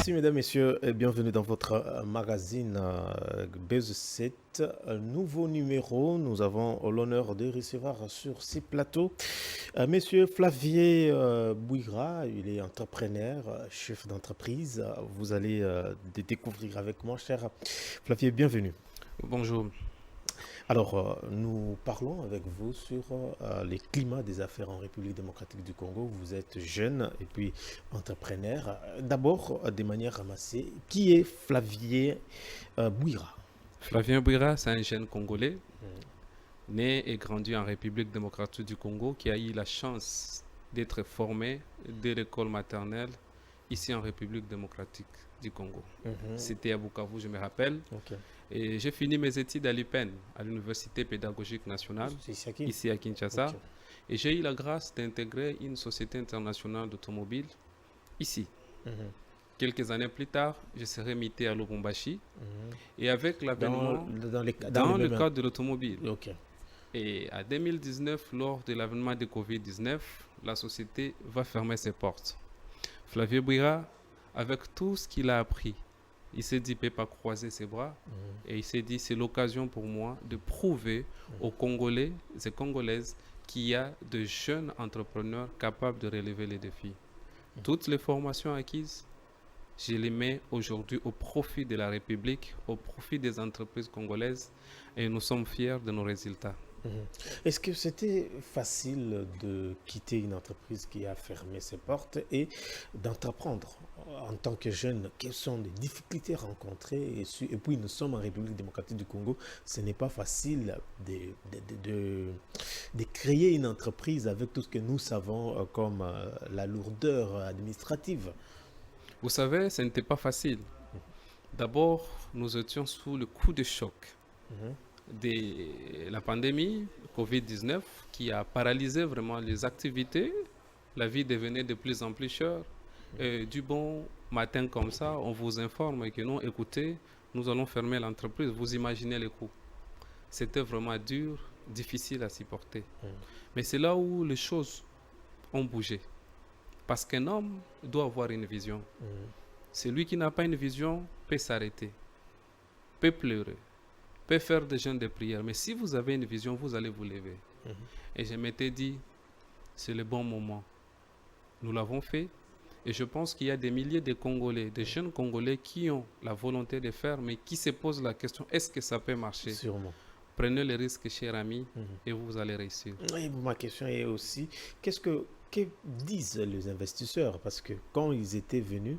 Merci mesdames, messieurs et bienvenue dans votre magazine Buzz 7. Un nouveau numéro, nous avons l'honneur de recevoir sur ces plateaux monsieur Flavier Bouira, il est entrepreneur, chef d'entreprise. Vous allez découvrir avec moi, cher Flavier, bienvenue. Bonjour. Alors, nous parlons avec vous sur les climats des affaires en République démocratique du Congo. Vous êtes jeune et puis entrepreneur. D'abord, de manière ramassée, qui est Flavier Bouira? Flavien Bouira, c'est un jeune Congolais, né et grandi en République démocratique du Congo, qui a eu la chance d'être formé dès l'école maternelle ici en République démocratique du Congo. Mhm. C'était à Bukavu, je me rappelle. Ok. Et j'ai fini mes études à l'UPEN, à l'Université pédagogique nationale, C'est Saki? ici à Ok. Kinshasa. Et j'ai eu la grâce d'intégrer une société internationale d'automobile ici. Mhm. Quelques années plus tard, je serai muté à Lubumbashi. Mhm. Et avec l'avènement Dans les dans le mêmes... cadre de l'automobile. Ok. Et à 2019, lors de l'avènement de Covid-19, la société va fermer ses portes. Flavie Bouira, avec tout ce qu'il a appris, il s'est dit, il ne peut pas croiser ses bras. Et il s'est dit, c'est l'occasion pour moi de prouver aux Congolais et Congolaises qu'il y a de jeunes entrepreneurs capables de relever les défis. Toutes les formations acquises, je les mets aujourd'hui au profit de la République, au profit des entreprises congolaises, et nous sommes fiers de nos résultats. Mhm. Est-ce que c'était facile de quitter une entreprise qui a fermé ses portes et d'entreprendre en tant que jeune? Quelles sont les difficultés rencontrées? Et puis nous sommes en République démocratique du Congo. Ce n'est pas facile de créer une entreprise avec tout ce que nous savons comme la lourdeur administrative. Vous savez, ce n'était pas facile. D'abord, nous étions sous le coup de choc Mhm. de la pandémie Covid-19 qui a paralysé vraiment les activités. La vie devenait de plus en plus chère. Et du bon matin comme ça, on vous informe que non, écoutez, nous allons fermer l'entreprise. Vous imaginez les coûts. C'était vraiment dur, difficile à supporter. Mais c'est là où les choses ont bougé. Parce qu'un homme doit avoir une vision. Celui qui n'a pas une vision peut s'arrêter, peut pleurer, peut faire des jeûnes de prière. Mais si vous avez une vision, vous allez vous lever. Et je m'étais dit, c'est le bon moment. Nous l'avons fait. Et je pense qu'il y a des milliers de Congolais, de jeunes Congolais qui ont la volonté de faire, mais qui se posent la question, est-ce que ça peut marcher? Sûrement. Prenez le risque, cher ami, et vous allez réussir. Et ma question est aussi, que disent les investisseurs? Parce que quand ils étaient venus,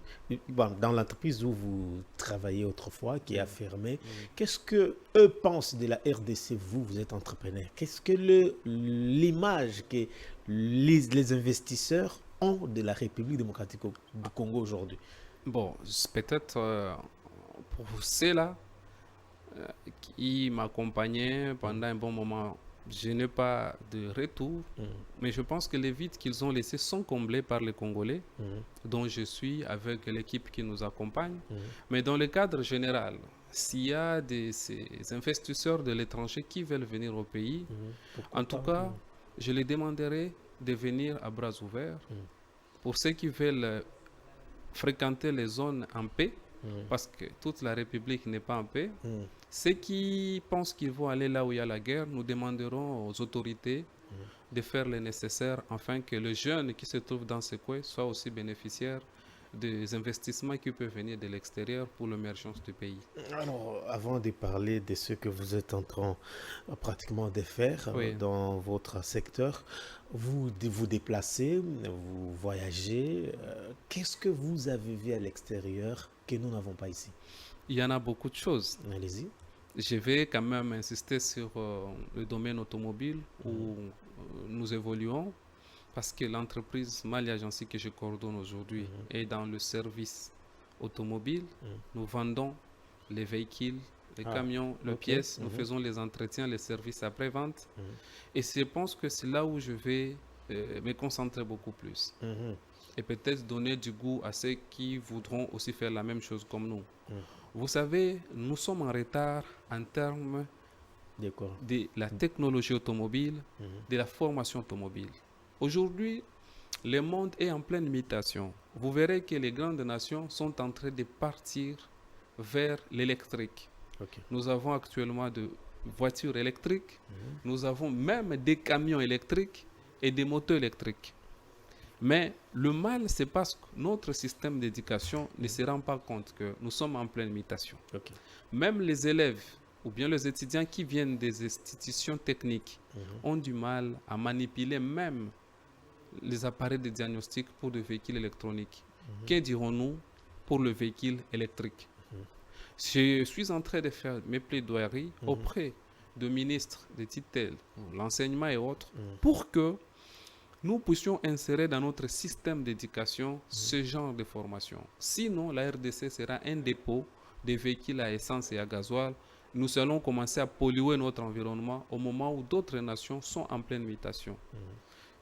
bon, dans l'entreprise où vous travaillez autrefois, qui a fermé, qu'est-ce que eux pensent de la RDC? Vous êtes entrepreneur. Qu'est-ce que l'image que les investisseurs ont de la République démocratique du Congo aujourd'hui? Bon, peut-être pour ceux-là qui m'accompagnaient pendant un bon moment, je n'ai pas de retour, mais je pense que les vides qu'ils ont laissés sont comblés par les Congolais, dont je suis avec l'équipe qui nous accompagne. Mais dans le cadre général, s'il y a ces investisseurs de l'étranger qui veulent venir au pays, en tout cas, je les demanderai de venir à bras ouverts. Pour ceux qui veulent fréquenter les zones en paix, parce que toute la République n'est pas en paix. Ceux qui pensent qu'ils vont aller là où il y a la guerre, nous demanderons aux autorités de faire le nécessaire afin que les jeunes qui se trouvent dans ces coins soient aussi bénéficiaires des investissements qui peuvent venir de l'extérieur pour l'émergence du pays. Alors, avant de parler de ce que vous êtes en train pratiquement de faire Oui. dans votre secteur, vous vous déplacez, vous voyagez. Qu'est-ce que vous avez vu à l'extérieur que nous n'avons pas ici? Il y en a beaucoup de choses. Allez-y. Je vais quand même insister sur le domaine automobile où nous évoluons parce que l'entreprise Mali Agency que je coordonne aujourd'hui est dans le service automobile. Nous vendons les véhicules, les camions, les pièces, nous faisons les entretiens, les services après-vente. Et je pense que c'est là où je vais me concentrer beaucoup plus. Et peut-être donner du goût à ceux qui voudront aussi faire la même chose comme nous. Vous savez, nous sommes en retard en termes de la technologie automobile, de la formation automobile. Aujourd'hui, le monde est en pleine mutation. Vous verrez que les grandes nations sont en train de partir vers l'électrique. Ok. Nous avons actuellement de voitures électriques, nous avons même des camions électriques et des motos électriques. Mais le mal, c'est parce que notre système d'éducation ne se rend pas compte que nous sommes en pleine mutation. Ok. Même les élèves ou bien les étudiants qui viennent des institutions techniques ont du mal à manipuler même les appareils de diagnostic pour des véhicules électroniques. Que dirons-nous pour le véhicule électrique? Je suis en train de faire mes plaidoiries auprès de ministres de tutelle, l'enseignement et autres, pour que nous puissions insérer dans notre système d'éducation ce genre de formation. Sinon, la RDC sera un dépôt de véhicules à essence et à gasoil. Nous allons commencer à polluer notre environnement au moment où d'autres nations sont en pleine mutation.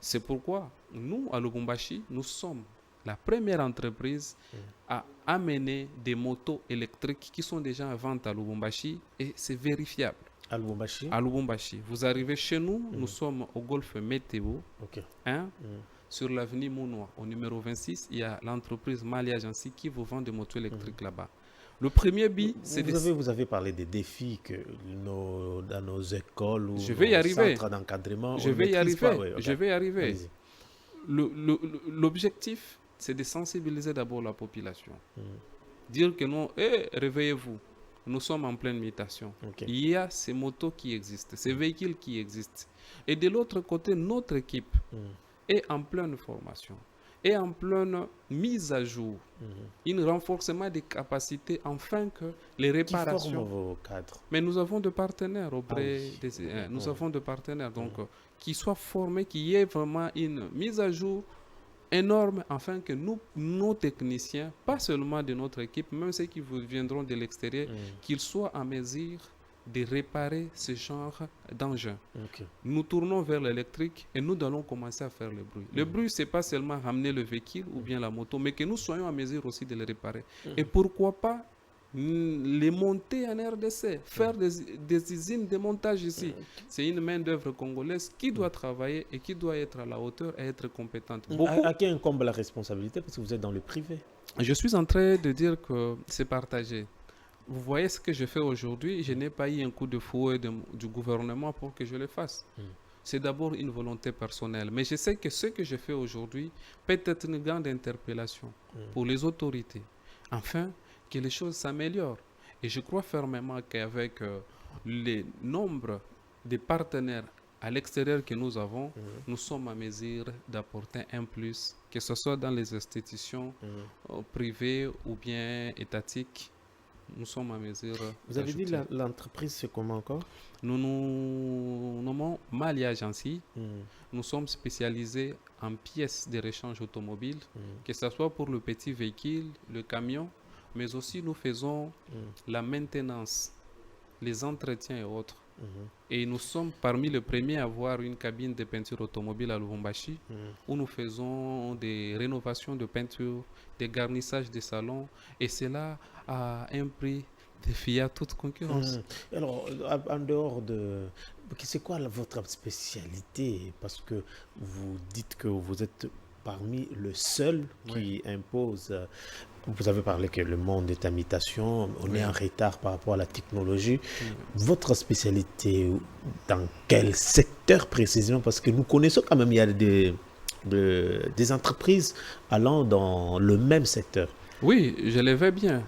C'est pourquoi nous, à Lubumbashi, nous sommes la première entreprise à amener des motos électriques qui sont déjà en vente à Lubumbashi et c'est vérifiable. À Lubumbashi? À Lubumbashi. Vous arrivez chez nous, nous sommes au golfe Météo, sur l'avenue Mounois, au numéro 26. Il y a l'entreprise Mali Agency qui vous vend des motos électriques là-bas. Le premier but, c'est vous avez parlé des défis que dans nos écoles ou nos centres d'encadrement. Je vais y arriver. Je vais y arriver. L'objectif, c'est de sensibiliser d'abord la population. Dire que non, réveillez-vous. Nous sommes en pleine mutation. Il y a ces motos qui existent, ces véhicules qui existent. Et de l'autre côté, notre équipe est en pleine formation, est en pleine mise à jour, un renforcement des capacités afin que les réparations... Qui forment vos cadres? Mais nous avons des partenaires auprès nous avons des partenaires donc, qui soient formés, qu'il y ait vraiment une mise à jour énorme afin que nos techniciens, pas seulement de notre équipe, même ceux qui viendront de l'extérieur, qu'ils soient en mesure de réparer ce genre d'engin. Nous tournons vers l'électrique et nous allons commencer à faire le bruit. Le bruit, ce n'est pas seulement ramener le véhicule ou bien la moto, mais que nous soyons en mesure aussi de le réparer. Et pourquoi pas les monter en RDC, faire des usines de montage ici. C'est une main-d'œuvre congolaise qui doit travailler et qui doit être à la hauteur et être compétente. À qui incombe la responsabilité parce que vous êtes dans le privé? Je suis en train de dire que c'est partagé. Vous voyez ce que je fais aujourd'hui, je n'ai pas eu un coup de fouet du gouvernement pour que je le fasse. C'est d'abord une volonté personnelle. Mais je sais que ce que je fais aujourd'hui peut être une grande interpellation pour les autorités. Enfin, que les choses s'améliorent. Et je crois fermement qu'avec le nombre de partenaires à l'extérieur que nous avons, nous sommes à mesure d'apporter un plus, que ce soit dans les institutions privées ou bien étatiques. Nous sommes à mesure. Vous avez dit l'entreprise, c'est comment encore? Nous nous nommons Mali Agency. Nous sommes spécialisés en pièces de rechange automobile, que ce soit pour le petit véhicule, le camion, mais aussi nous faisons la maintenance, les entretiens et autres. Et nous sommes parmi les premiers à avoir une cabine de peinture automobile à Lubumbashi, où nous faisons des rénovations de peinture, des garnissages de salons, et cela à un prix défiant toute concurrence. Alors, en dehors de... C'est quoi votre spécialité? Parce que vous dites que vous êtes parmi le seul qui impose... Vous avez parlé que le monde est en mutation, on est en retard par rapport à la technologie. Votre spécialité, dans quel secteur précisément? Parce que nous connaissons quand même, il y a des entreprises allant dans le même secteur. Oui, je le veux bien.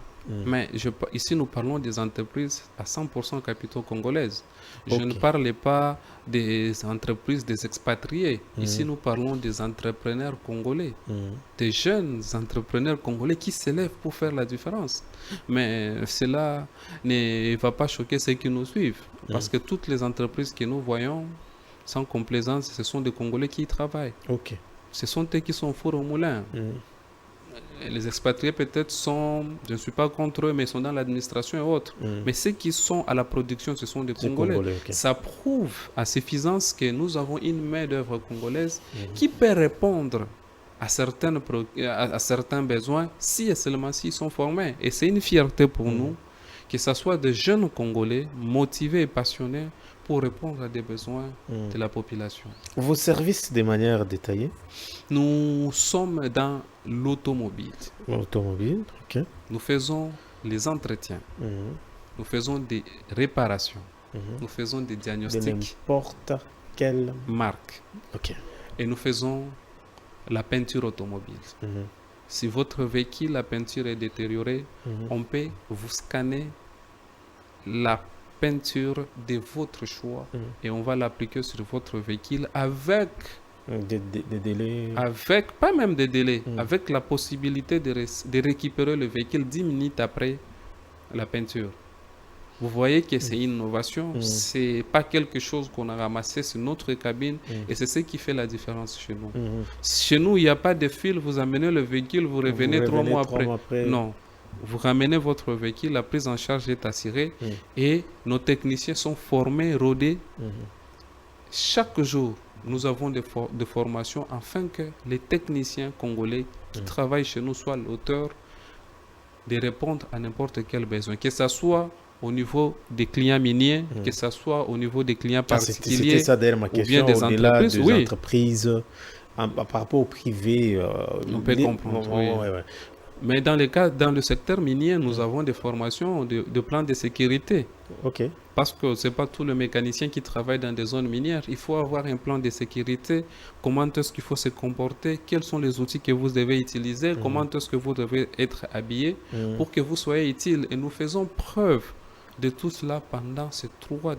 Mais ici, nous parlons des entreprises à 100% capitaux congolaises. Je ne parle pas des entreprises des expatriés. Ici, nous parlons des entrepreneurs congolais, des jeunes entrepreneurs congolais qui s'élèvent pour faire la différence. Mais cela ne va pas choquer ceux qui nous suivent. Parce que toutes les entreprises que nous voyons, sans complaisance, ce sont des Congolais qui y travaillent. Ce sont eux qui sont fours au moulin. Les expatriés peut-être sont, je ne suis pas contre eux, mais sont dans l'administration et autres. Mais ceux qui sont à la production, ce sont des Congolais. Ça prouve à suffisance que nous avons une main-d'œuvre congolaise qui peut répondre à certains besoins si et seulement s'ils sont formés. Et c'est une fierté pour nous que ce soit des jeunes Congolais motivés et passionnés pour répondre à des besoins de la population. Vos services de manière détaillée? Nous sommes dans l'automobile. Automobile, ok. Nous faisons les entretiens. Nous faisons des réparations. Nous faisons des De diagnostics n'importe quelle marque. Ok. Et nous faisons la peinture automobile. Si votre véhicule, la peinture est détériorée, on peut vous scanner la peinture de votre choix et on va l'appliquer sur votre véhicule avec Des délais. pas même des délais, avec la possibilité de récupérer le véhicule 10 minutes après la peinture. Vous voyez que c'est une innovation, c'est pas quelque chose qu'on a ramassé sur notre cabine et c'est ce qui fait la différence chez nous. Chez nous, il n'y a pas de fil, vous amenez le véhicule, vous revenez 3 mois après. Non, vous ramenez votre véhicule, la prise en charge est assurée et nos techniciens sont formés, rodés. Chaque jour, nous avons des formations afin que les techniciens congolais qui travaillent chez nous soient l'auteur de répondre à n'importe quel besoin, que ce soit au niveau des clients miniers, que ce soit au niveau des clients particuliers, ça d'ailleurs ma question, ou bien des entreprises. Des entreprises par rapport au privé. On peut comprendre, oui. Mais dans le secteur minier, nous avons des formations de plans de sécurité. Ok. Parce que ce n'est pas tous les mécaniciens qui travaillent dans des zones minières. Il faut avoir un plan de sécurité. Comment est-ce qu'il faut se comporter? Quels sont les outils que vous devez utiliser? Comment est-ce que vous devez être habillé pour que vous soyez utile? Et nous faisons preuve de tout cela pendant ces 3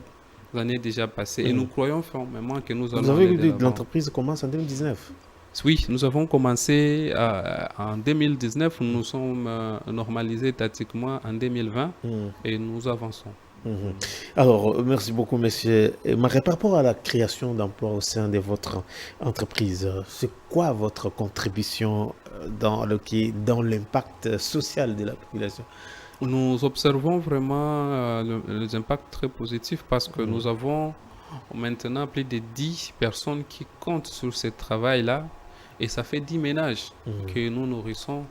années déjà passées. Et nous croyons fermement que nous allons... Vous avez dit que l'entreprise commence en 2019? Oui, nous avons commencé en 2019. Nous nous sommes normalisés tactiquement en 2020 et nous avançons. Alors, merci beaucoup, monsieur. Mais par rapport à la création d'emplois au sein de votre entreprise, c'est quoi votre contribution dans l'impact social de la population? Nous observons vraiment les impacts très positifs parce que nous avons maintenant plus de 10 personnes qui comptent sur ce travail-là et ça fait 10 ménages que nous nourrissons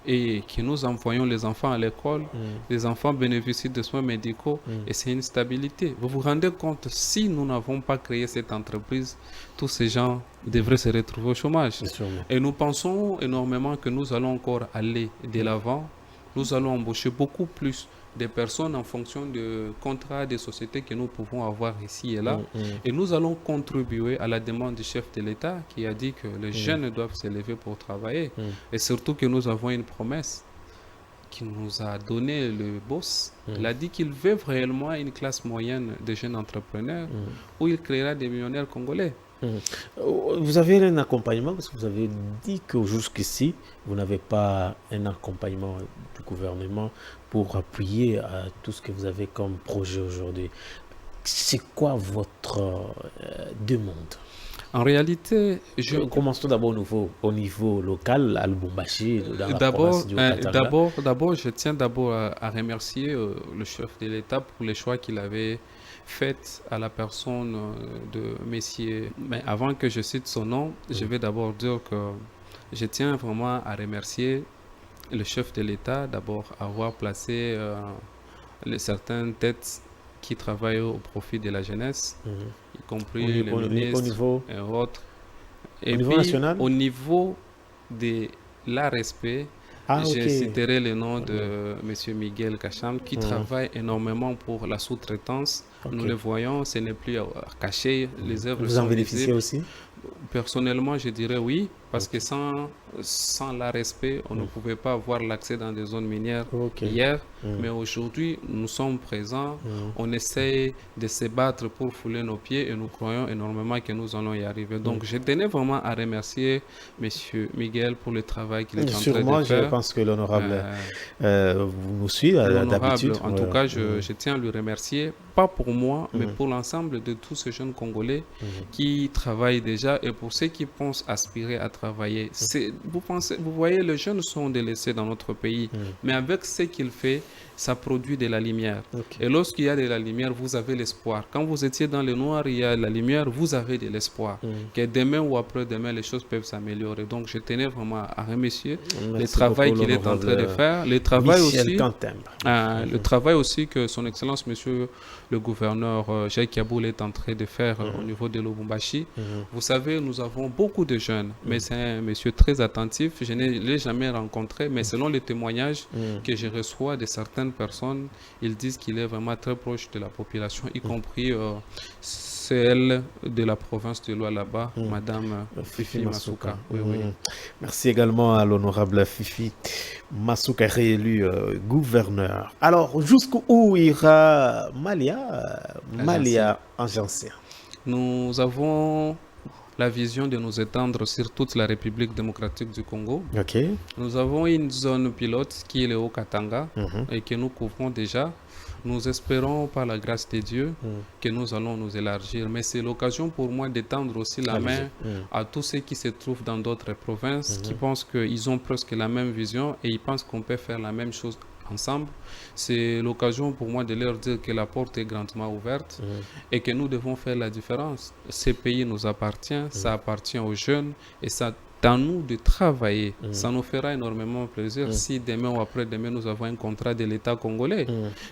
et que nous envoyons les enfants à l'école. Les enfants bénéficient de soins médicaux et c'est une stabilité. Vous vous rendez compte, si nous n'avons pas créé cette entreprise, tous ces gens devraient se retrouver au chômage. Et nous pensons énormément que nous allons encore aller de l'avant. Nous allons embaucher beaucoup plus de personnes en fonction de contrats de sociétés que nous pouvons avoir ici et là. Et nous allons contribuer à la demande du chef de l'État qui a dit que les jeunes doivent se lever pour travailler. Et surtout que nous avons une promesse qui nous a donné le boss. Il a dit qu'il veut réellement une classe moyenne de jeunes entrepreneurs où il créera des millionnaires congolais. Vous avez un accompagnement parce que vous avez dit que jusqu'ici, vous n'avez pas un accompagnement du gouvernement pour appuyer à tout ce que vous avez comme projet aujourd'hui. C'est quoi votre demande? En réalité, commençons d'abord au niveau local, à Lubumbashi, dans la province du Haut-Katanga. D'abord, je tiens à remercier le chef de l'État pour les choix qu'il avait faits à la personne de Messier. Mais avant que je cite son nom, je vais d'abord dire que je tiens vraiment à remercier le chef de l'État, d'abord avoir placé certaines têtes qui travaillent au profit de la jeunesse, y compris les ministres et autres. Et au niveau puis, national? Au niveau de l'ARSP, je citerai le nom de M. Miguel Kacham qui travaille énormément pour la sous-traitance. Nous le voyons, ce n'est plus à cacher, les œuvres Vous en bénéficiez aussi? Personnellement, je dirais oui, parce que sans l'ARSP, on ne pouvait pas avoir l'accès dans des zones minières hier. Mais aujourd'hui, nous sommes présents, on essaie de se battre pour fouler nos pieds et nous croyons énormément que nous allons y arriver. Donc, je tenais vraiment à remercier M. Miguel pour le travail qu'il est en train de faire. Sûrement, je pense que l'honorable nous suit d'habitude. En tout cas, je tiens à lui remercier, pas pour moi, mais pour l'ensemble de tous ces jeunes Congolais qui travaillent déjà et pour ceux qui pensent aspirer à travailler. Vous voyez, les jeunes sont délaissés dans notre pays, mais avec ce qu'il fait, ça produit de la lumière. Et lorsqu'il y a de la lumière, vous avez l'espoir. Quand vous étiez dans le noir, il y a la lumière, vous avez de l'espoir. Que demain ou après-demain, les choses peuvent s'améliorer. Donc, je tenais vraiment à remercier le travail qu'il est en train de faire. Le travail le travail aussi que son Excellence, Monsieur le gouverneur Jacques Yaboul est en train de faire au niveau de Lubumbashi. Vous savez, nous avons beaucoup de jeunes, mais c'est un monsieur très attentif. Je ne l'ai jamais rencontré, mais selon les témoignages que je reçois de certaines personnes, ils disent qu'il est vraiment très proche de la population, y compris celle de la province de Lualaba, Madame Fifi Masuka. Oui. Merci également à l'honorable Fifi Masuka, réélu gouverneur. Alors, jusqu'où ira Malia Agencia? Nous avons la vision de nous étendre sur toute la République démocratique du Congo. Nous avons une zone pilote qui est le Haut-Katanga et que nous couvrons déjà. Nous espérons par la grâce de Dieu que nous allons nous élargir. Mais c'est l'occasion pour moi d'étendre aussi la main à tous ceux qui se trouvent dans d'autres provinces, qui pensent qu'ils ont presque la même vision et ils pensent qu'on peut faire la même chose ensemble. C'est l'occasion pour moi de leur dire que la porte est grandement ouverte et que nous devons faire la différence. Ce pays nous appartient, ça appartient aux jeunes et ça à nous de travailler. Ça nous fera énormément plaisir si demain ou après-demain nous avons un contrat de l'État congolais.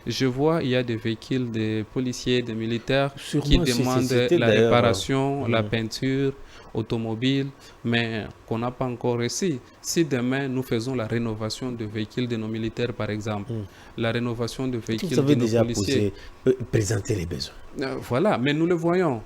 Je vois, il y a des véhicules, des policiers, des militaires qui demandent la réparation, la peinture automobile, mais qu'on n'a pas encore réussi. Si demain nous faisons la rénovation de véhicules de nos militaires, par exemple, la rénovation de véhicules de nos policiers, présenter les besoins. Voilà, mais nous le voyons.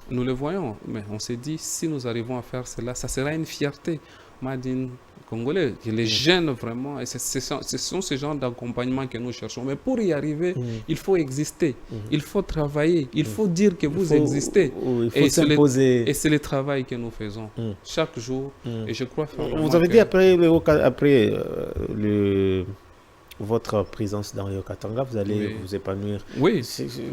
Nous le voyons, mais on s'est dit, si nous arrivons à faire cela, ça sera une fierté. Madine congolais, les jeunes vraiment, et ce sont ces genres d'accompagnement que nous cherchons. Mais pour y arriver, il faut exister, il faut travailler, il faut dire que vous existez. Il faut s'imposer. Et c'est le travail que nous faisons chaque jour. Et je crois vous avez dit après votre présence dans le Katanga, vous allez vous épanouir. Oui,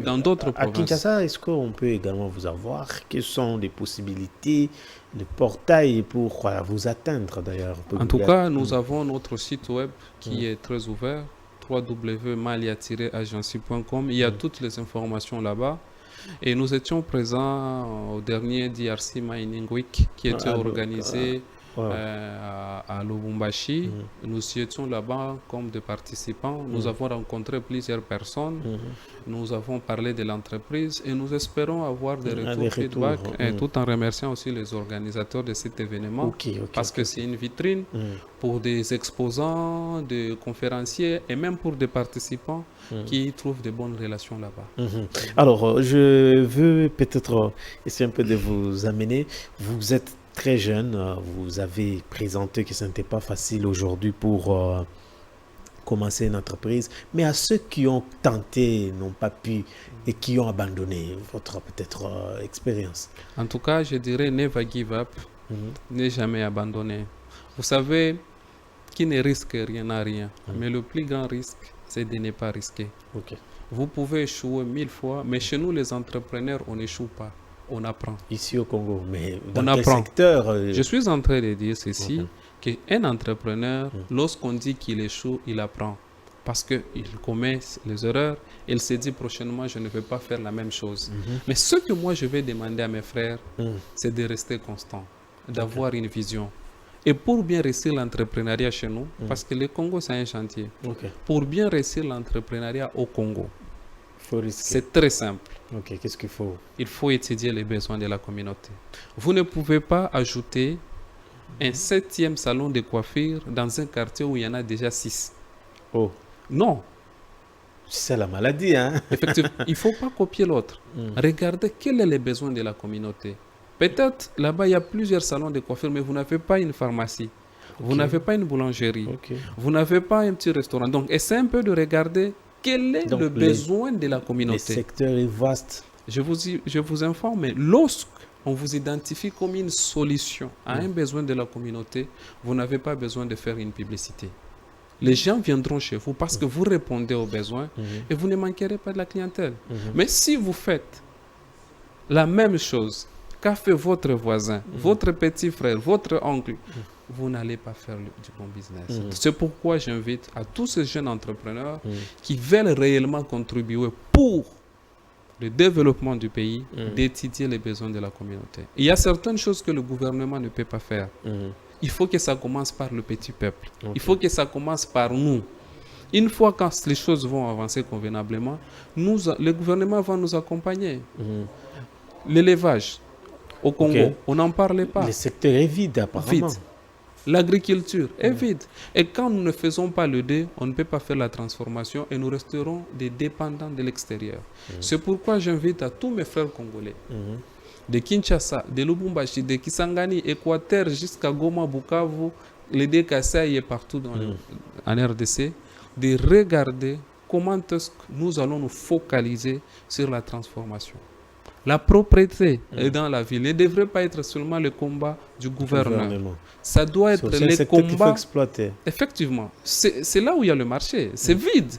dans d'autres provinces. À Kinshasa, est-ce qu'on peut également vous avoir? Quelles sont les possibilités, les portails pour vous atteindre d'ailleurs? En tout cas, nous avons notre site web qui est très ouvert, www.malia-agency.com. Il y a toutes les informations là-bas. Et nous étions présents au dernier DRC Mining Week qui était organisé à Lubumbashi. Nous étions là-bas comme des participants. Nous avons rencontré plusieurs personnes. Nous avons parlé de l'entreprise et nous espérons avoir des retours feedback, tout en remerciant aussi les organisateurs de cet événement parce que c'est une vitrine pour des exposants, des conférenciers et même pour des participants qui trouvent de bonnes relations là-bas. Alors, je veux peut-être essayer un peu de vous amener. Vous êtes très jeune, vous avez présenté que ce n'était pas facile aujourd'hui pour commencer une entreprise, mais à ceux qui ont tenté, n'ont pas pu et qui ont abandonné votre peut-être expérience. En tout cas, je dirais never give up, ne jamais abandonner. Vous savez, qui ne risque rien n'a rien, mais le plus grand risque, c'est de ne pas risquer. Vous pouvez échouer 1000 fois, mais chez nous, les entrepreneurs, on n'échoue pas. On apprend. Ici au Congo, mais dans quel secteur Je suis en train de dire ceci, qu'un entrepreneur, lorsqu'on dit qu'il échoue, il apprend. Parce qu'il commet les erreurs, il se dit prochainement, je ne vais pas faire la même chose. Mais ce que moi, je vais demander à mes frères, c'est de rester constant, d'avoir une vision. Et pour bien réussir l'entrepreneuriat chez nous, parce que le Congo, c'est un chantier, pour bien réussir l'entrepreneuriat au Congo, c'est très simple. Qu'est-ce qu'il faut? Il faut étudier les besoins de la communauté. Vous ne pouvez pas ajouter un 7e salon de coiffure dans un quartier où il y en a déjà 6. Non. C'est la maladie, hein? Effectivement, il ne faut pas copier l'autre. Regardez quels sont les besoins de la communauté. Peut-être là-bas, il y a plusieurs salons de coiffure, mais vous n'avez pas une pharmacie. Vous n'avez pas une boulangerie. Vous n'avez pas un petit restaurant. Donc, essayez un peu de regarder quel est le besoin de la communauté. Le secteur est vaste. Je vous informe, mais lorsqu'on vous identifie comme une solution à un besoin de la communauté, vous n'avez pas besoin de faire une publicité. Les gens viendront chez vous parce que vous répondez aux besoins et vous ne manquerez pas de la clientèle. Mais si vous faites la même chose qu'a fait votre voisin, votre petit frère, votre oncle, vous n'allez pas faire du bon business. C'est pourquoi j'invite à tous ces jeunes entrepreneurs qui veulent réellement contribuer pour le développement du pays, d'étudier les besoins de la communauté. Il y a certaines choses que le gouvernement ne peut pas faire. Il faut que ça commence par le petit peuple. Il faut que ça commence par nous. Une fois que les choses vont avancer convenablement, le gouvernement va nous accompagner. L'élevage au Congo, on n'en parlait pas. Le secteur est vide apparemment. Vide. L'agriculture est vide. Et quand nous ne faisons pas le dé, on ne peut pas faire la transformation et nous resterons des dépendants de l'extérieur. C'est pourquoi j'invite à tous mes frères congolais, de Kinshasa, de Lubumbashi, de Kisangani, Équateur jusqu'à Goma, Bukavu, les Kasaï et partout en RDC, de regarder comment est-ce que nous allons nous focaliser sur la transformation. La propriété dans la ville ne devrait pas être seulement le combat du gouvernement. Ça doit être les combats qu'il faut exploiter. Effectivement. C'est là où il y a le marché. C'est vide.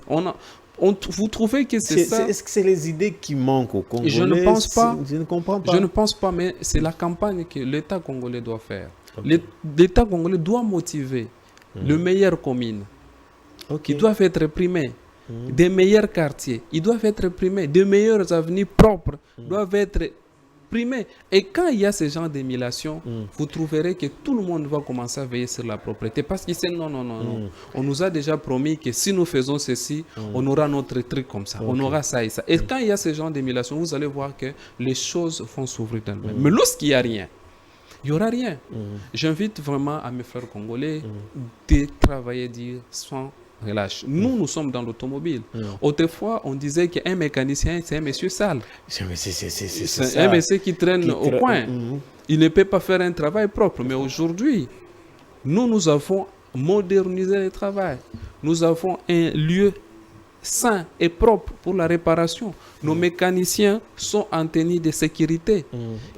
Vous trouvez que c'est ça? Est-ce que c'est les idées qui manquent au Congo? Je ne pense pas. Je ne comprends pas. Je ne pense pas, mais c'est la campagne que l'État congolais doit faire. L'État congolais doit motiver le meilleur commune. Ils doivent être primés. Des meilleurs quartiers, ils doivent être primés. Des meilleurs avenues propres doivent être primés. Et quand il y a ce genre d'émulation, vous trouverez que tout le monde va commencer à veiller sur la propriété. Parce qu'ils disent non. On nous a déjà promis que si nous faisons ceci, on aura notre truc comme ça. On aura ça et ça. Et quand il y a ce genre d'émulation, vous allez voir que les choses vont s'ouvrir d'elles-mêmes. Mais lorsqu'il n'y a rien, il n'y aura rien. J'invite vraiment à mes frères congolais de travailler sans relâche. Nous sommes dans l'automobile. Autrefois, on disait qu'un mécanicien, c'est un monsieur sale. C'est un monsieur qui traîne au coin. Il ne peut pas faire un travail propre. Mais aujourd'hui, nous avons modernisé le travail. Nous avons un lieu sain et propre pour la réparation. Nos mécaniciens sont en tenue de sécurité.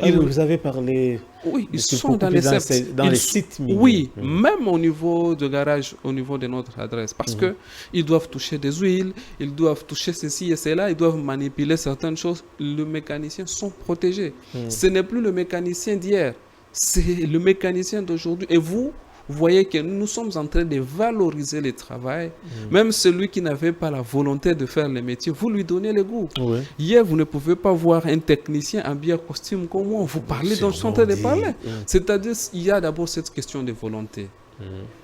Vous avez parlé... Oui, ils sont dans les sites miniers. Oui, même au niveau de garage, au niveau de notre adresse. Parce qu'ils doivent toucher des huiles, ils doivent toucher ceci et cela, ils doivent manipuler certaines choses. Les mécaniciens sont protégés. Ce n'est plus le mécanicien d'hier, c'est le mécanicien d'aujourd'hui. Et vous voyez que nous sommes en train de valoriser le travail. Même celui qui n'avait pas la volonté de faire le métier, vous lui donnez le goût. Hier, vous ne pouvez pas voir un technicien habillé en costume comme moi. Vous parlez dans le centre de parler. C'est-à-dire qu'il y a d'abord cette question de volonté.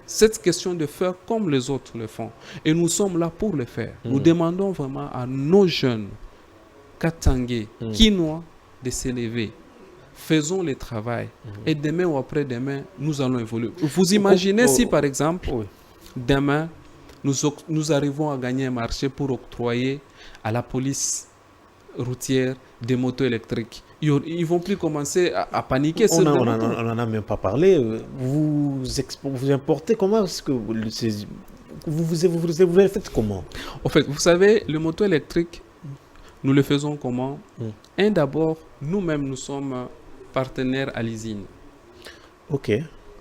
Cette question de faire comme les autres le font. Et nous sommes là pour le faire. Nous demandons vraiment à nos jeunes, Katangais, Kinois, de s'élever. Faisons le travail. Et demain ou après-demain, nous allons évoluer. Vous imaginez si, par exemple, demain, nous arrivons à gagner un marché pour octroyer à la police routière des motos électriques. Ils ne vont plus commencer à paniquer. On n'en a même pas parlé. Vous importez comment? Est-ce que vous le faites comment? En fait, vous savez, le moto électrique, nous le faisons comment? D'abord, nous-mêmes, nous sommes partenaires à l'usine.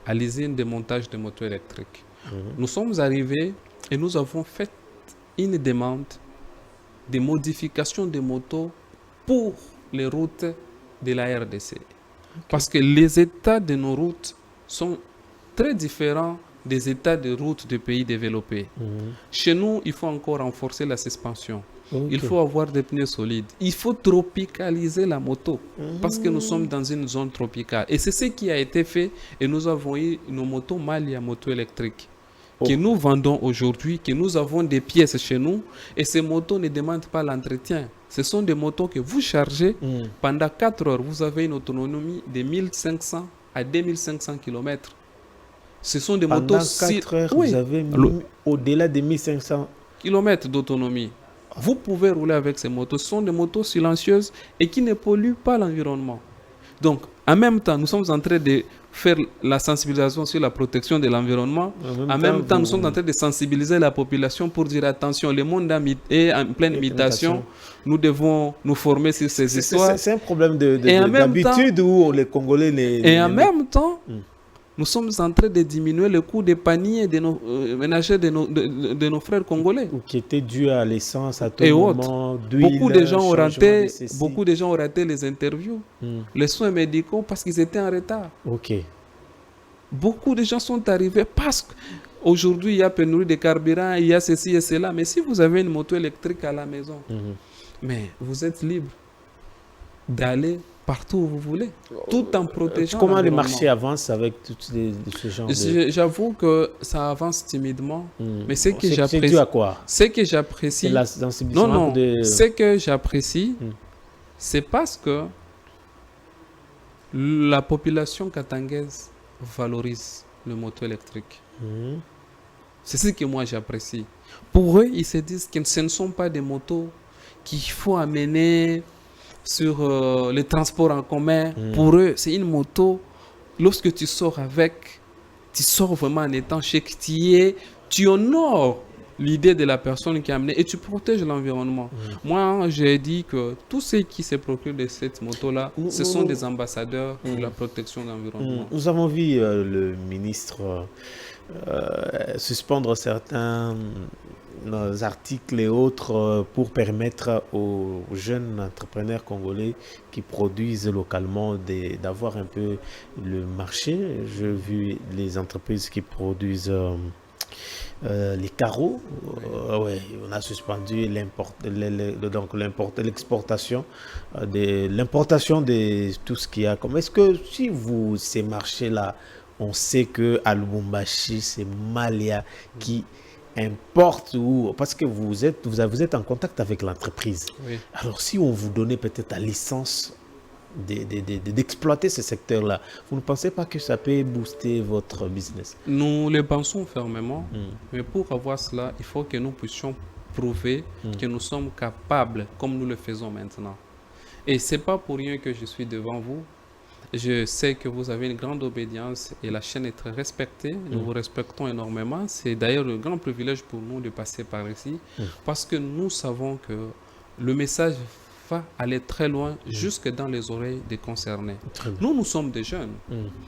À l'usine de montage de motos électriques. Nous sommes arrivés et nous avons fait une demande de modification des motos pour les routes de la RDC. Parce que les états de nos routes sont très différents des états de routes de pays développés. Chez nous, il faut encore renforcer la suspension. Il faut avoir des pneus solides. Il faut tropicaliser la moto parce que nous sommes dans une zone tropicale. Et c'est ce qui a été fait et nous avons eu nos motos Malia moto électriques que nous vendons aujourd'hui, que nous avons des pièces chez nous et ces motos ne demandent pas l'entretien. Ce sont des motos que vous chargez pendant 4 heures. Vous avez une autonomie de 1500 à 2500 km. Ce sont des motos... Pendant 4 heures, vous avez au-delà de 1500 km d'autonomie. Vous pouvez rouler avec ces motos. Ce sont des motos silencieuses et qui ne polluent pas l'environnement. Donc, en même temps, nous sommes en train de faire la sensibilisation sur la protection de l'environnement. En même temps, nous sommes en train de sensibiliser la population pour dire attention, le monde est en pleine mutation. Nous devons nous former sur ces histoires. C'est un problème d'habitude où les Congolais... Et en même temps, Nous sommes en train de diminuer le coût des paniers de nos ménagers de nos frères congolais. Ou qui était dû à l'essence, à tout Et moment, d'huile, beaucoup de gens ont raté, changement de ceci. beaucoup de gens ont raté les interviews, les soins médicaux parce qu'ils étaient en retard. Ok. Beaucoup de gens sont arrivés parce qu'aujourd'hui il y a pénurie de carburant, il y a ceci et cela. Mais si vous avez une moto électrique à la maison, mais vous êtes libre d'aller partout où vous voulez, tout en protégeant Comment les l'environnement. marchés avancent avec tout ce genre de... J'avoue que ça avance timidement, mais ce que C'est j'apprécie, dû à quoi? ce que j'apprécie, C'est la non, sensibilisation non, de... ce que j'apprécie, c'est parce que la population katangaise valorise le moto électrique. C'est ce que moi j'apprécie. Pour eux, ils se disent que ce ne sont pas des motos qu'il faut amener sur les transports en commun. Pour eux, c'est une moto. Lorsque tu sors avec, tu sors vraiment en étant chez tu honores l'idée de la personne qui a amené et tu protèges l'environnement. Moi, j'ai dit que tous ceux qui se procurent de cette moto-là, ce sont des ambassadeurs pour la protection de l'environnement. Nous avons vu le ministre suspendre certains articles et autres pour permettre aux jeunes entrepreneurs congolais qui produisent localement d'avoir un peu le marché. J'ai vu les entreprises qui produisent les carreaux. Ouais, on a suspendu l'exportation de tout ce qu'il y a. Est-ce que si ces marchés-là, on sait que à Lubumbashi, c'est Malia qui importe, parce que vous êtes en contact avec l'entreprise. Oui. Alors si on vous donnait peut-être la licence d'exploiter ce secteur-là, vous ne pensez pas que ça peut booster votre business? Nous le pensons fermement, mais pour avoir cela, il faut que nous puissions prouver que nous sommes capables, comme nous le faisons maintenant. Et ce n'est pas pour rien que je suis devant vous. Je sais que vous avez une grande obédience et la chaîne est très respectée. Nous vous respectons énormément. C'est d'ailleurs un grand privilège pour nous de passer par ici parce que nous savons que le message va aller très loin jusque dans les oreilles des concernés. Nous sommes des jeunes.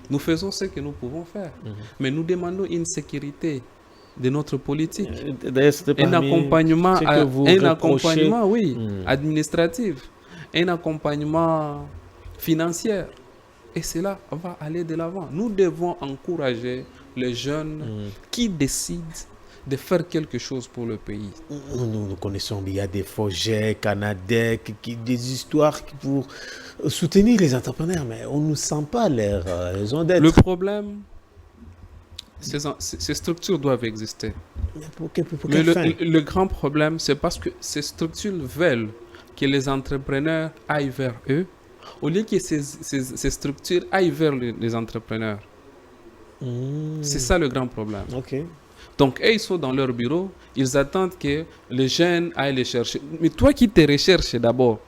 Nous faisons ce que nous pouvons faire. Mais nous demandons une sécurité de notre politique. Un accompagnement, administratif. Un accompagnement financier. Et cela va aller de l'avant. Nous devons encourager les jeunes qui décident de faire quelque chose pour le pays. Nous connaissons, il y a des projets canadiens, des histoires pour soutenir les entrepreneurs, mais on ne sent pas leur raison d'être. Le problème, ces structures doivent exister. Mais le grand problème, c'est parce que ces structures veulent que les entrepreneurs aillent vers eux, au lieu que ces structures aillent vers les entrepreneurs. C'est ça le grand problème. Okay. Donc, ils sont dans leur bureau, ils attendent que les jeunes aillent les chercher. Mais toi qui te recherches d'abord,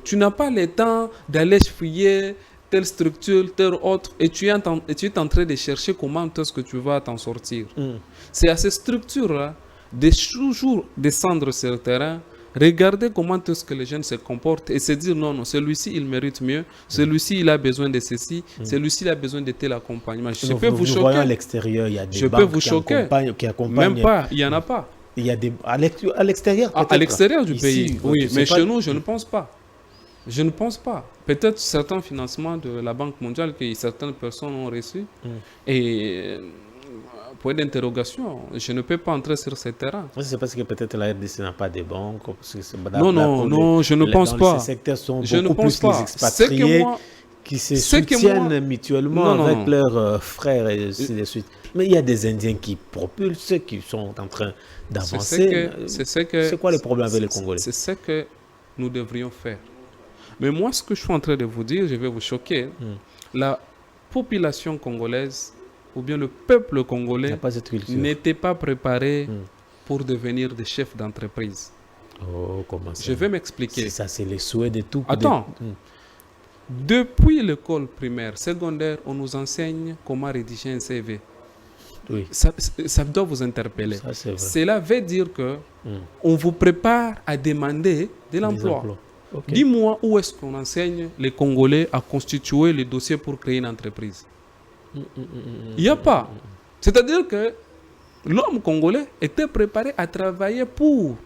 tu n'as pas le temps d'aller fouiller telle structure, telle autre, et tu es en train de chercher comment est-ce que tu vas t'en sortir. C'est à ces structures-là de toujours descendre sur le terrain, regarder comment est-ce que les jeunes se comportent et se dire non, celui-ci il mérite mieux, celui-ci il a besoin de ceci, celui-ci il a besoin de tel accompagnement. Je peux vous choquer. À l'extérieur, il y a des banques qui accompagnent. Même pas, il n'y en a pas. Il y a à l'extérieur peut-être. À l'extérieur du pays, ici, oui, mais chez nous, je ne pense pas. Je ne pense pas. Peut-être certains financements de la Banque mondiale que certaines personnes ont reçus. Et point d'interrogation, je ne peux pas entrer sur ce terrain. C'est parce que peut-être la RDC n'a pas de banques. Non, je ne pense pas. Ces secteurs sont je beaucoup plus les expatriés qui se soutiennent mutuellement avec leurs frères et ainsi de suite. Mais il y a des Indiens qui propulsent, ceux qui sont en train d'avancer. C'est quoi le problème avec les Congolais? C'est ce que nous devrions faire. Mais moi, ce que je suis en train de vous dire, je vais vous choquer. La population congolaise, ou bien le peuple congolais, n'était pas préparé pour devenir des chefs d'entreprise. Oh, comment ça? Je vais m'expliquer. Ça, c'est les souhaits de tout. Attends. Depuis l'école primaire, secondaire, on nous enseigne comment rédiger un CV. Oui. Ça doit vous interpeller. Cela veut dire que on vous prépare à demander de l'emploi. Okay. Dis-moi où est-ce qu'on enseigne les Congolais à constituer les dossiers pour créer une entreprise. Il n'y a pas. C'est-à-dire que l'homme congolais était préparé à travailler pour.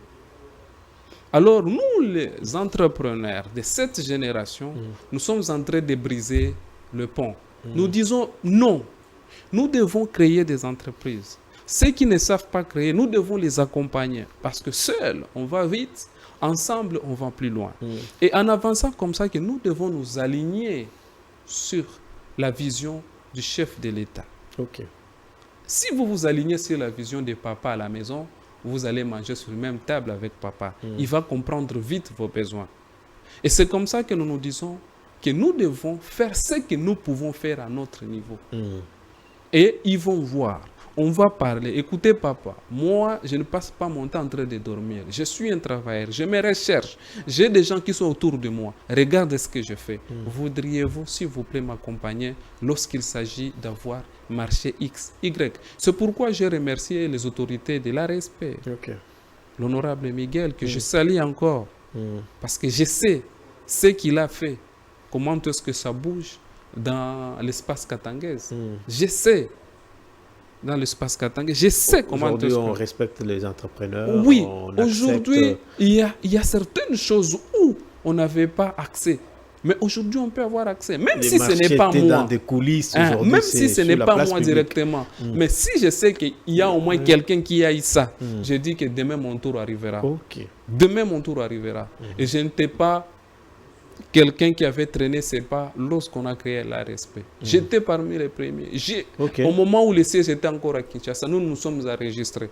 Alors nous, les entrepreneurs de cette génération, nous sommes en train de briser le pont. Nous disons non. Nous devons créer des entreprises. Ceux qui ne savent pas créer, nous devons les accompagner. Parce que seuls, on va vite. Ensemble, on va plus loin. Et en avançant comme ça, que nous devons nous aligner sur la vision du chef de l'État. Ok. Si vous vous alignez sur la vision de papa à la maison, vous allez manger sur la même table avec papa. Il va comprendre vite vos besoins. Et c'est comme ça que nous nous disons que nous devons faire ce que nous pouvons faire à notre niveau. Et ils vont voir. On va parler. Écoutez, papa, moi, je ne passe pas mon temps en train de dormir. Je suis un travailleur. Je me recherche. J'ai des gens qui sont autour de moi. Regardez ce que je fais. Voudriez-vous, s'il vous plaît, m'accompagner lorsqu'il s'agit d'avoir marché X, Y? C'est pourquoi j'ai remercié les autorités de l'ARSP. Ok. L'honorable Miguel, que je salue encore. Parce que je sais ce qu'il a fait. Comment est-ce que ça bouge dans l'espace katangaise. Je sais. Dans l'espace Katanga. Je sais comment... Aujourd'hui, on respecte les entrepreneurs. Oui, aujourd'hui, il y a certaines choses où on n'avait pas accès. Mais aujourd'hui, on peut avoir accès. Même si ce n'est pas moi. Dans des coulisses, même si ce n'est pas moi directement. Mais si je sais qu'il y a au moins quelqu'un qui a eu ça, je dis que demain, mon tour arrivera. Demain, mon tour arrivera. Et je n'étais pas quelqu'un qui avait traîné ses pas lorsqu'on a créé l'ARSP. J'étais parmi les premiers. Au moment où le siège était encore à Kinshasa, nous nous sommes enregistrés.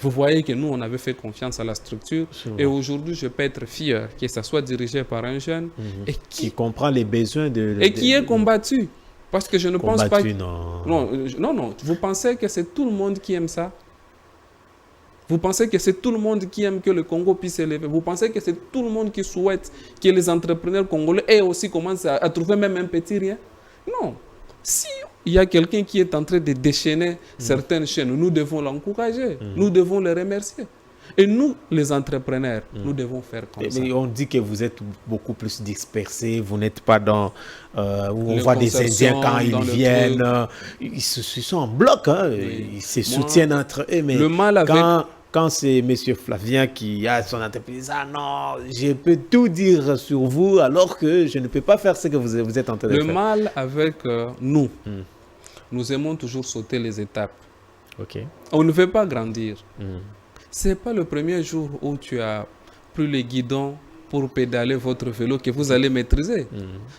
Vous voyez que nous, on avait fait confiance à la structure. Et aujourd'hui, je peux être fier que ça soit dirigé par un jeune et qui comprend les besoins et qui est combattu. Parce que je ne pense pas... Non. Vous pensez que c'est tout le monde qui aime ça? Vous pensez que c'est tout le monde qui aime que le Congo puisse s'élever? Vous pensez que c'est tout le monde qui souhaite que les entrepreneurs congolais aient aussi commencé à trouver même un petit rien? Non. Si il y a quelqu'un qui est en train de déchaîner certaines chaînes, nous devons l'encourager, nous devons le remercier. Et nous, les entrepreneurs, nous devons faire comme ça. Mais on dit que vous êtes beaucoup plus dispersés, vous n'êtes pas dans... où on voit des Indiens quand ils viennent, ils sont en bloc, hein, ils se soutiennent entre eux, mais le mal avec... quand c'est M. Flavien qui a son entreprise, ah non, je peux tout dire sur vous alors que je ne peux pas faire ce que vous êtes en train de faire. Le mal avec nous, nous aimons toujours sauter les étapes. On ne veut pas grandir. Ce n'est pas le premier jour où tu as pris le guidon pour pédaler votre vélo que vous allez maîtriser.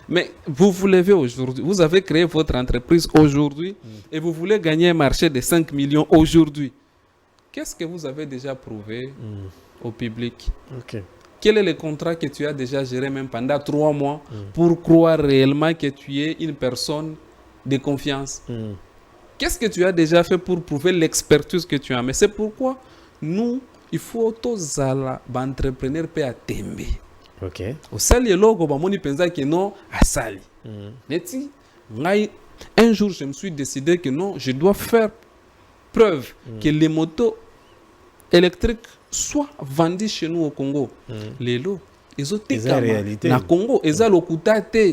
Mais vous vous levez aujourd'hui, vous avez créé votre entreprise aujourd'hui et vous voulez gagner un marché de 5 millions aujourd'hui. Qu'est-ce que vous avez déjà prouvé au public? Quel est le contrat que tu as déjà géré même pendant 3 mois pour croire réellement que tu es une personne de confiance? Qu'est-ce que tu as déjà fait pour prouver l'expertise que tu as? Mais c'est pourquoi nous, il faut tous les entrepreneurs à tembe. Au sali logo ba moni penza que non à sali. Neti, un jour je me suis décidé que non, je dois faire preuve que les motos électriques soient vendues chez nous au Congo. Les lots, ils ont été dans Congo, ils ont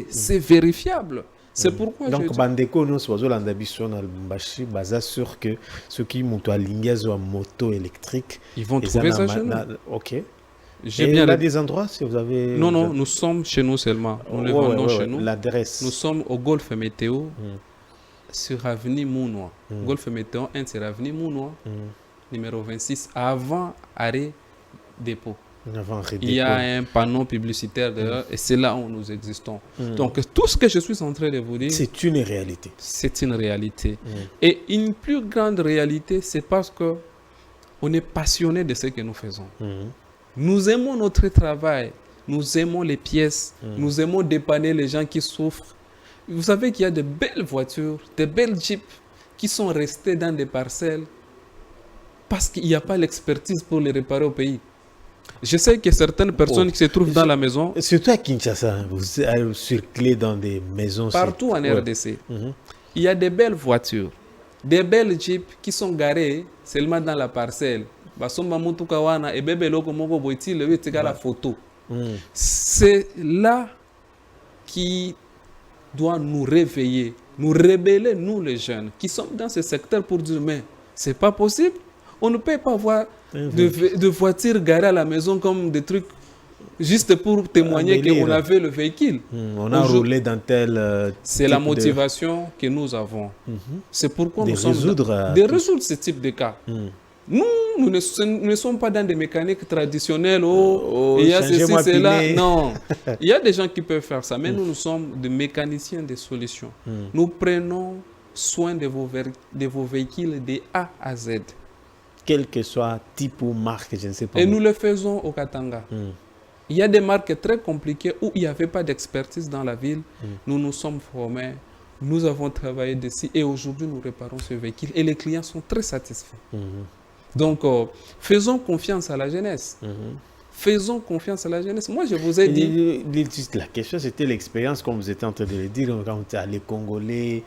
c'est vérifiable. C'est pourquoi donc bandeko nous sozo landa biso na Lubumbashi baza sûr que ceux qui montent à lingazo à moto électrique ils vont trouver ça chez nous. J'ai bien là des endroits si vous avez... Non, nous sommes chez nous seulement. Nous les vendons chez nous. L'adresse. Nous sommes au Golfe Météo sur avenue Mounois. Golfe Météo 1 sur avenue Mounois, numéro 26, avant arrêt dépôt. Il y a un panneau publicitaire dehors et c'est là où nous existons. Donc tout ce que je suis en train de vous dire... C'est une réalité. C'est une réalité. Et une plus grande réalité, c'est parce qu'on est passionné de ce que nous faisons. Nous aimons notre travail, nous aimons les pièces, nous aimons dépanner les gens qui souffrent. Vous savez qu'il y a de belles voitures, de belles jeeps qui sont restées dans des parcelles parce qu'il n'y a pas l'expertise pour les réparer au pays. Je sais que certaines personnes qui se trouvent dans la maison... Surtout à Kinshasa, vous circulez dans des maisons... Partout en RDC. Il y a de belles voitures, des belles jeeps qui sont garées seulement dans la parcelle. C'est là qui doit nous réveiller nous rebeller, nous les jeunes, qui sommes dans ce secteur pour dire, mais c'est pas possible. On ne peut pas avoir de voitures garées à la maison comme des trucs juste pour témoigner qu'on avait le véhicule. On a roulé dans tel... c'est la motivation que nous avons. C'est pourquoi nous sommes de résoudre ce type de cas. Nous ne sommes pas dans des mécaniques traditionnelles. Il y a ceci, cela. Non. Il y a des gens qui peuvent faire ça, mais nous sommes des mécaniciens des solutions. Nous prenons soin de vos véhicules de A à Z. Quel que soit type ou marque, je ne sais pas. Et nous le faisons au Katanga. Il y a des marques très compliquées où il n'y avait pas d'expertise dans la ville. Nous nous sommes formés, nous avons travaillé dessus et aujourd'hui nous réparons ce véhicule et les clients sont très satisfaits. Donc, faisons confiance à la jeunesse. Faisons confiance à la jeunesse. Moi, je vous ai dit... La question, c'était l'expérience, comme vous étiez en train de le dire, quand les Congolais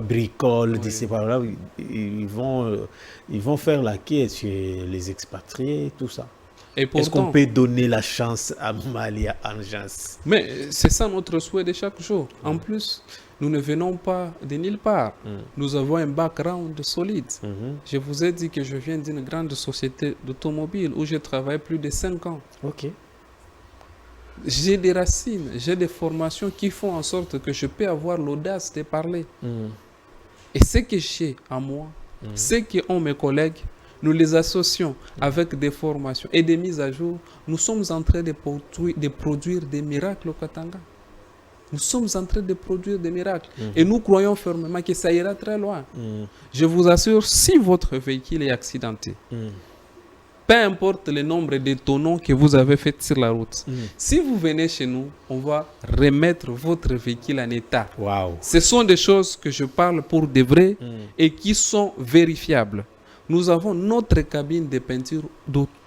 bricolent, d'ici par là, ils vont faire la quête chez les expatriés, tout ça. Est-ce qu'on peut donner la chance à Malia Anjas? Mais c'est ça notre souhait de chaque jour. En plus, nous ne venons pas de nulle part. Nous avons un background solide. Je vous ai dit que je viens d'une grande société d'automobile où j'ai travaillé plus de 5 ans. Ok. J'ai des racines, j'ai des formations qui font en sorte que je peux avoir l'audace de parler. Et ce que j'ai à moi, ce qu'ont mes collègues, nous les associons avec des formations et des mises à jour. Nous sommes en train de produire des miracles au Katanga. Nous sommes en train de produire des miracles. Et nous croyons fermement que ça ira très loin. Je vous assure, si votre véhicule est accidenté, peu importe le nombre de tonneaux que vous avez fait sur la route, si vous venez chez nous, on va remettre votre véhicule en état. Wow. Ce sont des choses que je parle pour de vrai et qui sont vérifiables. Nous avons notre cabine de peinture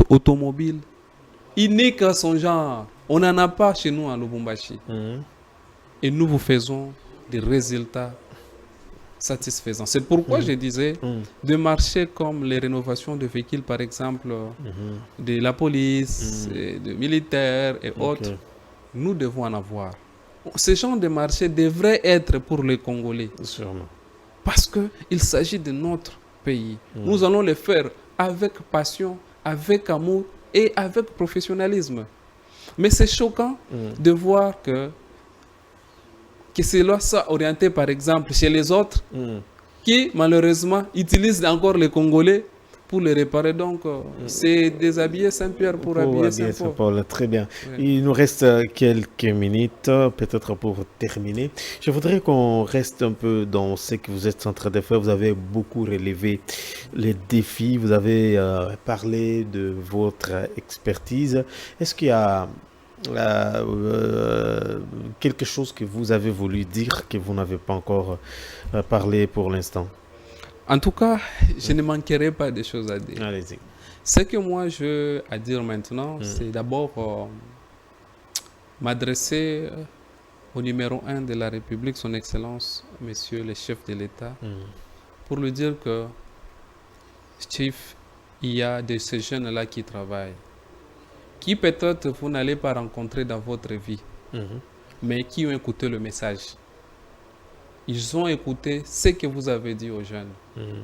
automobile unique à son genre. On n'en a pas chez nous à Lubumbashi. Et nous vous faisons des résultats satisfaisants. C'est pourquoi je disais de marchés comme les rénovations de véhicules, par exemple, de la police, de militaires et autres, nous devons en avoir. Ce genre de marché devrait être pour les Congolais. Sûrement. Parce qu'il s'agit de notre pays. Nous allons le faire avec passion, avec amour et avec professionnalisme. Mais c'est choquant de voir que cela soit orienté, par exemple, chez les autres qui, malheureusement, utilisent encore les Congolais pour les réparer. Donc, c'est déshabiller Saint-Pierre pour habiller Saint-Paul. Très bien. Ouais. Il nous reste quelques minutes, peut-être pour terminer. Je voudrais qu'on reste un peu dans ce que vous êtes en train de faire. Vous avez beaucoup relevé les défis. Vous avez parlé de votre expertise. Est-ce qu'il y a quelque chose que vous avez voulu dire que vous n'avez pas encore parlé pour l'instant? En tout cas, je ne manquerai pas de choses à dire. Allez-y. Ce que moi je veux à dire maintenant, c'est d'abord m'adresser au numéro 1 de la République, son Excellence, Monsieur le chef de l'État, pour lui dire que, Chief, il y a de ces jeunes-là qui travaillent, qui peut-être vous n'allez pas rencontrer dans votre vie, mais qui ont écouté le message. Ils ont écouté ce que vous avez dit aux jeunes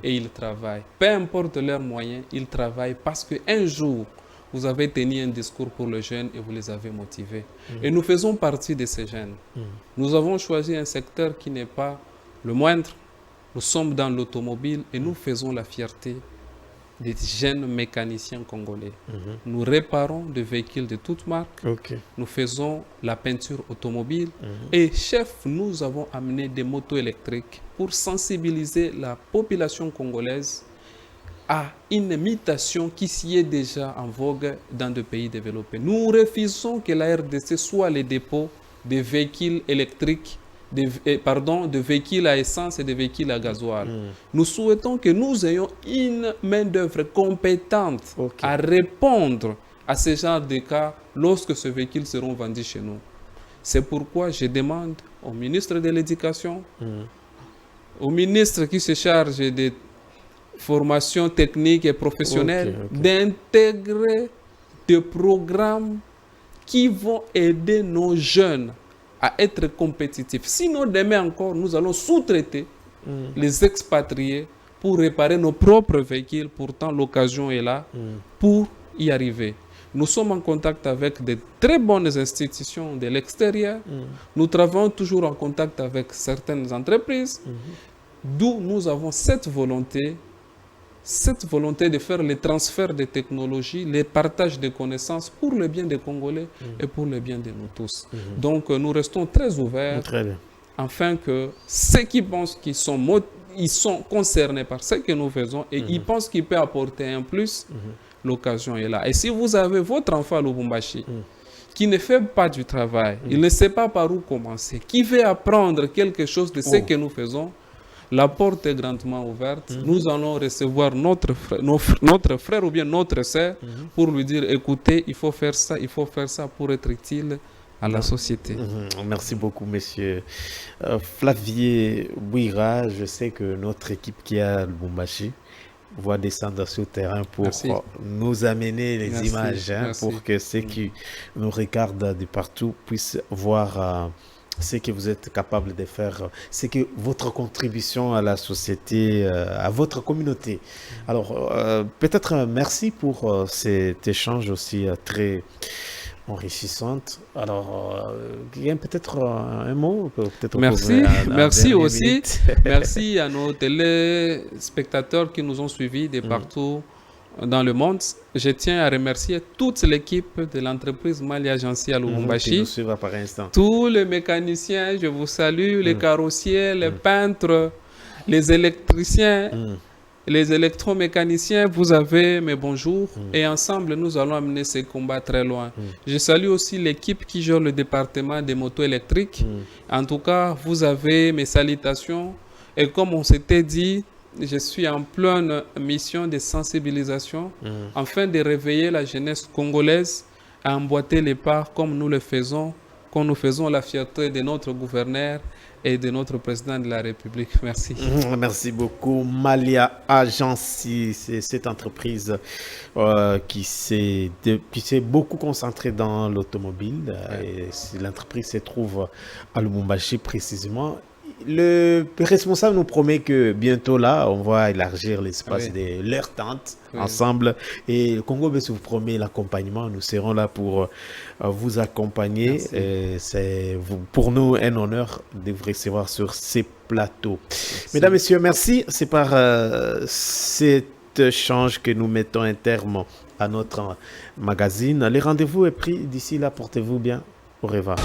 et ils travaillent. Peu importe leurs moyens, ils travaillent parce qu'un jour, vous avez tenu un discours pour les jeunes et vous les avez motivés. Et nous faisons partie de ces jeunes. Nous avons choisi un secteur qui n'est pas le moindre. Nous sommes dans l'automobile et nous faisons la fierté des jeunes mécaniciens congolais. Nous réparons des véhicules de toutes marques. Nous faisons la peinture automobile. Et chef, nous avons amené des motos électriques pour sensibiliser la population congolaise à une mutation qui s'y est déjà en vogue dans des pays développés. Nous refusons que la RDC soit le dépôt de véhicules électriques, de véhicules à essence et de véhicules à gasoil. Nous souhaitons que nous ayons une main-d'œuvre compétente à répondre à ce genre de cas lorsque ces véhicules seront vendus chez nous. C'est pourquoi je demande au ministre de l'Éducation, au ministre qui se charge des formations techniques et professionnelles, d'intégrer des programmes qui vont aider nos jeunes à être compétitifs. Sinon, demain encore, nous allons sous-traiter les expatriés pour réparer nos propres véhicules. Pourtant, l'occasion est là pour y arriver. Nous sommes en contact avec de très bonnes institutions de l'extérieur. Nous travaillons toujours en contact avec certaines entreprises, d'où nous avons cette volonté de faire les transferts de technologies, les partages de connaissances pour le bien des Congolais et pour le bien de nous tous. Donc, nous restons très ouverts, afin que ceux qui pensent qu'ils sont concernés par ce que nous faisons et ils pensent qu'ils peuvent apporter un plus, l'occasion est là. Et si vous avez votre enfant à Lubumbashi qui ne fait pas du travail, il ne sait pas par où commencer, qui veut apprendre quelque chose de ce que nous faisons, la porte est grandement ouverte. Nous allons recevoir notre frère ou bien notre sœur pour lui dire, écoutez, il faut faire ça pour être utile à la société. Merci beaucoup, monsieur Flavier Bouira. Je sais que notre équipe qui est à Lubumbashi va descendre sur le terrain pour nous amener les images, pour que ceux qui nous regardent de partout puissent voir ce que vous êtes capable de faire, c'est que votre contribution à la société, à votre communauté. Alors, peut-être merci pour cet échange aussi très enrichissant. Alors, il y a peut-être un mot peut-être merci aussi. Merci à nos téléspectateurs qui nous ont suivis de partout dans le monde. Je tiens à remercier toute l'équipe de l'entreprise Mali Agency à Lubumbashi. Tous les mécaniciens, je vous salue, les carrossiers, les peintres, les électriciens, les électromécaniciens, vous avez mes bonjours. Et ensemble, nous allons amener ce combat très loin. Je salue aussi l'équipe qui gère le département des motos électriques. En tout cas, vous avez mes salutations. Et comme on s'était dit, je suis en pleine mission de sensibilisation afin de réveiller la jeunesse congolaise à emboîter les pas comme nous le faisons, quand nous faisons la fierté de notre gouverneur et de notre président de la République. Merci. Merci beaucoup. Malia Agency, c'est cette entreprise qui s'est beaucoup concentrée dans l'automobile. L'entreprise se trouve à Lubumbashi précisément. Le responsable nous promet que bientôt là, on va élargir l'espace de leur tente ensemble. Et le Congo vous promet l'accompagnement. Nous serons là pour vous accompagner. C'est pour nous un honneur de vous recevoir sur ces plateaux. Mesdames, Messieurs, merci. C'est par cet échange que nous mettons un terme à notre magazine. Les rendez-vous est pris. D'ici là, portez-vous bien. Au revoir.